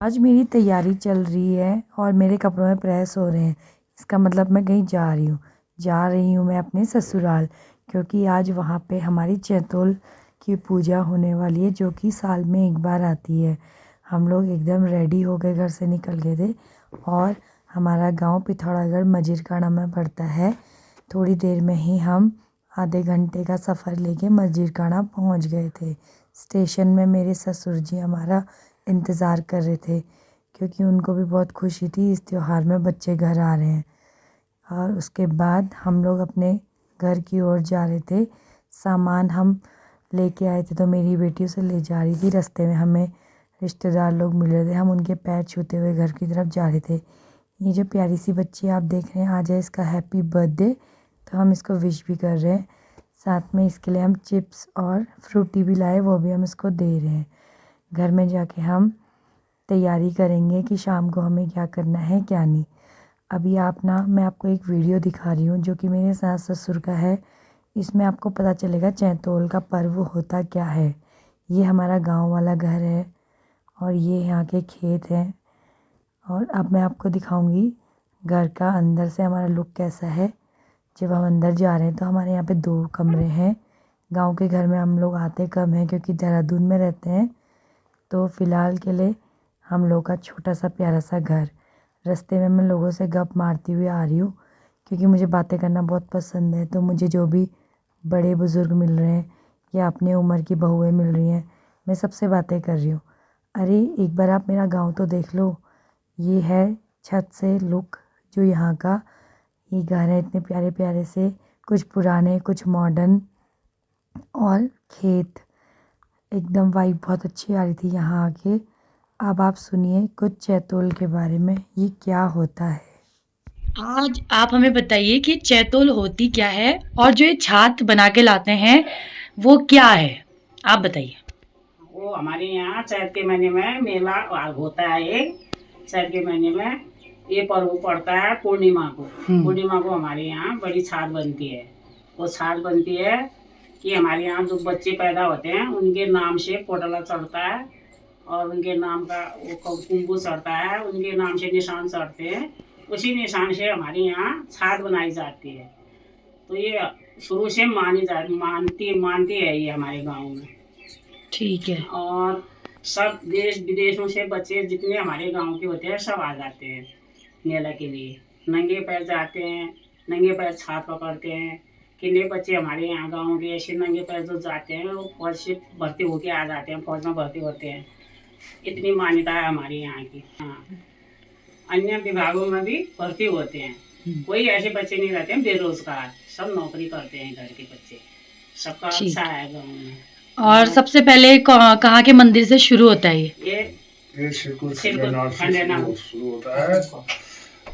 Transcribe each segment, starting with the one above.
आज मेरी तैयारी चल रही है और मेरे कपड़ों में प्रेस हो रहे हैं। इसका मतलब मैं कहीं जा रही हूँ मैं अपने ससुराल, क्योंकि आज वहाँ पे हमारी चैतोल की पूजा होने वाली है, जो कि साल में एक बार आती है। हम लोग एकदम रेडी हो के घर से निकल गए थे और हमारा गांव पिथौरागढ़ मजीरखाना में पड़ता है। थोड़ी देर में ही हम आधे घंटे का सफ़र लेके मजीरखाना पहुँच गए थे। स्टेशन में मेरे ससुर जी हमारा इंतज़ार कर रहे थे, क्योंकि उनको भी बहुत खुशी थी इस त्योहार में बच्चे घर आ रहे हैं। और उसके बाद हम लोग अपने घर की ओर जा रहे थे। सामान हम लेके आए थे तो मेरी बेटी उसे ले जा रही थी। रास्ते में हमें रिश्तेदार लोग मिल रहे थे, हम उनके पैर छूते हुए घर की तरफ जा रहे थे। ये जो प्यारी सी बच्ची आप देख रहे हैं, आज है इसका हैप्पी बर्थडे, तो हम इसको विश भी कर रहे हैं। साथ में इसके लिए हम चिप्स और फ्रूटी भी लाए, वो भी हम इसको दे रहे हैं। घर में जाके हम तैयारी करेंगे कि शाम को हमें क्या करना है क्या नहीं। अभी मैं आपको एक वीडियो दिखा रही हूँ जो कि मेरे सास ससुर का है। इसमें आपको पता चलेगा चैतोल का पर्व होता क्या है। ये हमारा गांव वाला घर है और ये यहाँ के खेत हैं। और अब मैं आपको दिखाऊंगी घर का अंदर से हमारा लुक कैसा है। जब हम अंदर जा रहे हैं तो हमारे यहाँ पे 2 कमरे हैं। गांव के घर में हम लोग आते कम हैं, क्योंकि देहरादून में रहते हैं। तो फ़िलहाल के लिए हम लोग का छोटा सा प्यारा सा घर। रास्ते में मैं लोगों से गप मारती हुई आ रही हूँ, क्योंकि मुझे बातें करना बहुत पसंद है। तो मुझे जो भी बड़े बुज़ुर्ग मिल रहे हैं या अपनी उम्र की बहुएं मिल रही हैं, मैं सबसे बातें कर रही हूँ। अरे एक बार आप मेरा गांव तो देख लो। ये है छत से लुक जो यहाँ का। ये घर है इतने प्यारे प्यारे से, कुछ पुराने कुछ मॉडर्न। और खेत, एकदम वाइब बहुत अच्छी आ रही थी यहाँ आके। अब आप सुनिए कुछ चैतोल के बारे में, ये क्या होता है। आज आप हमें बताइए कि चैतोल होती क्या है और जो ये छात बना के लाते हैं वो क्या है, आप बताइए। वो हमारे यहाँ चैत के महीने में मेला होता है। एक चैत के महीने में ये पर्व पड़ता है पूर्णिमा को। पूर्णिमा को हमारे यहाँ बड़ी छात बनती है। वो छात बनती है कि हमारे यहाँ जो बच्चे पैदा होते हैं उनके नाम से पोटला चढ़ता है और उनके नाम का वो कुंकू चढ़ता है, उनके नाम से निशान चढ़ते हैं। उसी निशान से हमारे यहाँ छात बनाई जाती है। तो ये शुरू से मानती है ये हमारे गाँव में। ठीक है। और सब देश विदेशों से बच्चे जितने हमारे गांव के होते हैं सब आ जाते हैं मेला के लिए। नंगे पैर जाते हैं, नंगे पैर छाप पकड़ते हैं। कितने बच्चे हमारे यहाँ गांव के ऐसे नंगे पैर जो जाते हैं वो फौज से भर्ती होके आ जाते हैं, फौज में भर्ती होते हैं। इतनी मान्यता है हमारे यहाँ की। हाँ, अन्य विभागों में भी भर्ती होते हैं। कोई ऐसे बच्चे नहीं रहते हैं बेरोजगार, सब नौकरी करते हैं घर के बच्चे। सबका अच्छा है गाँव में। और सबसे पहले कहाँ के मंदिर से शुरू होता है ये खंडेनाथ से शुरू होता है।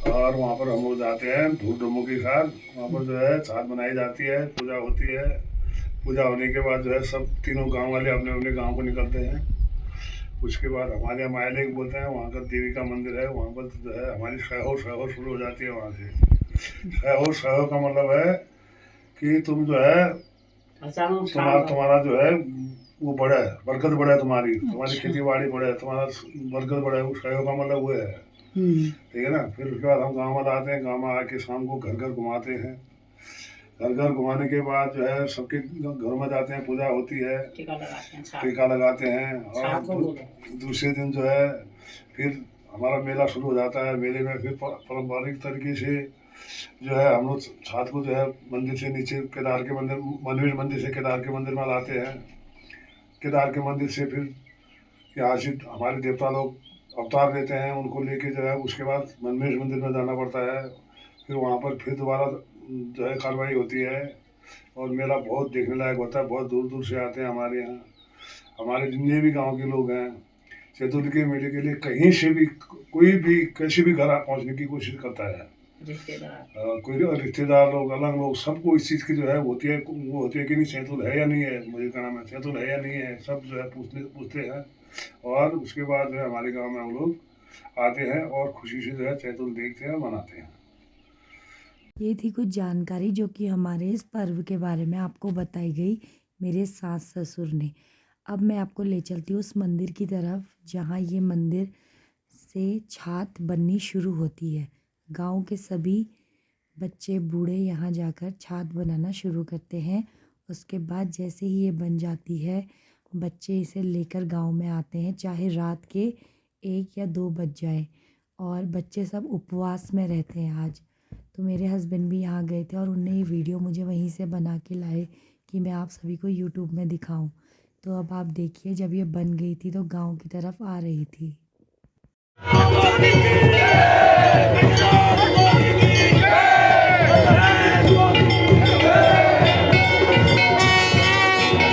और वहाँ पर हम लोग जाते हैं धूप डमू के साथ। वहाँ पर जो है छात बनाई जाती है, पूजा होती है। पूजा होने के बाद जो है सब तीनों गांव वाले अपने अपने गांव को निकलते हैं। उसके बाद हमारे यहाँ मायालेक बोलते हैं, वहाँ का देवी का मंदिर है। वहाँ पर जो है हमारी सहहो सहहो शुरू हो जाती है। वहाँ से सहहो सहहो का मतलब है कि तुम जो है तुम्हारा जो है वो बढ़े, बरकत बढ़े, तुम्हारी खेती बाड़ी बढ़े, तुम्हारा बरकत बढ़े। उस सहयोग का मतलब वो है। ठीक है ना। फिर उसके बाद हम गाँव में आते हैं। गाँव में आके शाम को घर घर घुमाते हैं। घर घर घुमाने के बाद जो है सबके घर में जाते हैं, पूजा होती है, टीका लगाते हैं। और दूसरे दिन जो है फिर हमारा मेला शुरू हो जाता है। मेले में फिर पारंपरिक तरीके से जो है हम लोग छात को जो है मंदिर से नीचे केदार के मंदिर, मनवीर मंदिर से केदार के मंदिर में लाते हैं। केदार के मंदिर से फिर यहाँ से हमारे देवता लोग अवतार लेते हैं, उनको लेके जो है उसके बाद मनमेश मंदिर में जाना पड़ता है। फिर वहाँ पर फिर दोबारा जो है कार्रवाई होती है और मेला बहुत देखने लायक होता है। बहुत दूर दूर से आते हैं हमारे यहाँ। हमारे जितने भी गांव के लोग हैं चैतुल के मेले के लिए कहीं से भी कोई भी कैसे भी घर पहुँचने की कोशिश करता है। कोई रिश्तेदार लोग, अलग लोग, सबको इस चीज़ की जो है होती है, वो होती है कि नहीं चैतुल है या नहीं है, मुझे कहना है चैतुल है या नहीं है, सब जो है पूछते हैं। और उसके बाद जो है हमारे गांव में हम लोग आते हैं और खुशी से जो है चैतुल देखते हैं, मनाते हैं। ये थी कुछ जानकारी जो कि हमारे इस पर्व के बारे में आपको बताई गई मेरे सास ससुर ने। अब मैं आपको ले चलती हूँ उस मंदिर की तरफ जहाँ ये मंदिर से छात बननी शुरू होती है। गांव के सभी बच्चे बूढ़े यहाँ जाकर छात बनाना शुरू करते हैं। उसके बाद जैसे ही ये बन जाती है, बच्चे इसे लेकर गांव में आते हैं, चाहे रात के 1 या 2 बज जाए, और बच्चे सब उपवास में रहते हैं आज। तो मेरे हस्बैंड भी यहाँ गए थे और उनने ये वीडियो मुझे वहीं से बना के लाए कि मैं आप सभी को यूट्यूब में दिखाऊं। तो अब आप देखिए, जब ये बन गई थी तो गांव की तरफ आ रही थी।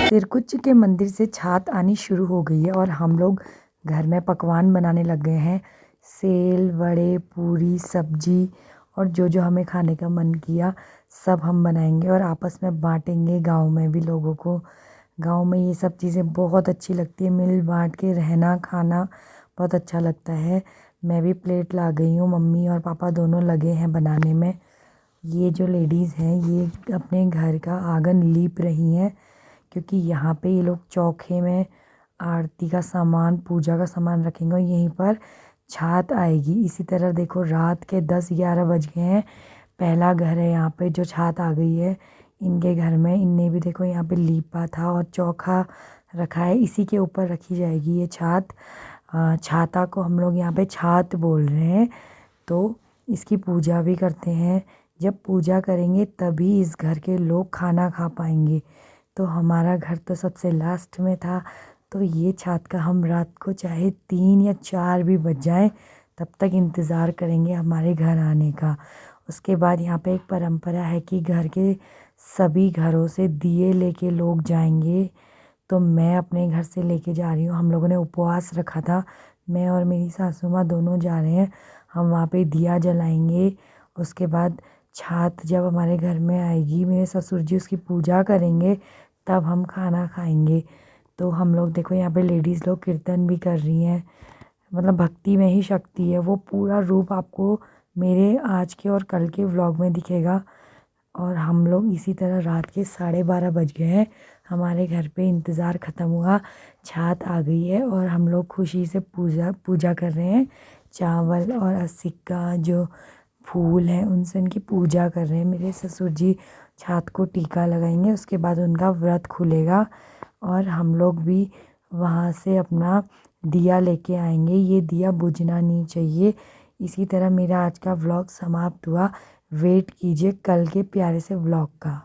सिरकुच्च के मंदिर से छात आनी शुरू हो गई है और हम लोग घर में पकवान बनाने लग गए हैं। सेल, वड़े, पूरी, सब्जी और जो जो हमें खाने का मन किया सब हम बनाएंगे और आपस में बांटेंगे गांव में भी लोगों को। गांव में ये सब चीज़ें बहुत अच्छी लगती है, मिल बांट के रहना खाना बहुत अच्छा लगता है। मैं भी प्लेट ला गई हूँ, मम्मी और पापा दोनों लगे हैं बनाने में। ये जो लेडीज़ हैं ये अपने घर का आंगन लीप रही हैं, क्योंकि यहाँ पे ये लोग चौखे में आरती का सामान, पूजा का सामान रखेंगे और यहीं पर छात आएगी। इसी तरह देखो, रात के 10-11 बज गए हैं, पहला घर है यहाँ पे जो छात आ गई है इनके घर में। इनने भी देखो यहाँ पे लीपा था और चौखा रखा है, इसी के ऊपर रखी जाएगी ये छात। छाता को हम लोग यहाँ पे छात बोल रहे हैं। तो इसकी पूजा भी करते हैं। जब पूजा करेंगे तभी इस घर के लोग खाना खा पाएंगे। तो हमारा घर तो सबसे लास्ट में था, तो ये छात का हम रात को चाहे 3 या 4 भी बज जाए तब तक इंतज़ार करेंगे हमारे घर आने का। उसके बाद यहाँ पे एक परंपरा है कि घर के सभी घरों से दिए लेके लोग जाएंगे। तो मैं अपने घर से लेके जा रही हूँ। हम लोगों ने उपवास रखा था, मैं और मेरी सासू माँ दोनों जा रहे हैं। हम वहाँ पे दिया जलाएंगे। उसके बाद छात जब हमारे घर में आएगी, मेरे ससुर जी उसकी पूजा करेंगे, तब हम खाना खाएंगे। तो हम लोग देखो यहाँ पे लेडीज़ लोग कीर्तन भी कर रही हैं। मतलब भक्ति में ही शक्ति है। वो पूरा रूप आपको मेरे आज के और कल के व्लॉग में दिखेगा। और हम लोग इसी तरह रात के 12:30 बज गए हैं, हमारे घर पे इंतज़ार ख़त्म हुआ, छात आ गई है और हम लोग खुशी से पूजा कर रहे हैं। चावल और सिक्का जो फूल हैं उनसे उनकी पूजा कर रहे हैं। मेरे ससुर जी छात को टीका लगाएंगे, उसके बाद उनका व्रत खुलेगा और हम लोग भी वहाँ से अपना दिया लेके आएंगे। ये दिया बुझना नहीं चाहिए। इसी तरह मेरा आज का व्लॉग समाप्त हुआ। वेट कीजिए कल के प्यारे से व्लॉग का।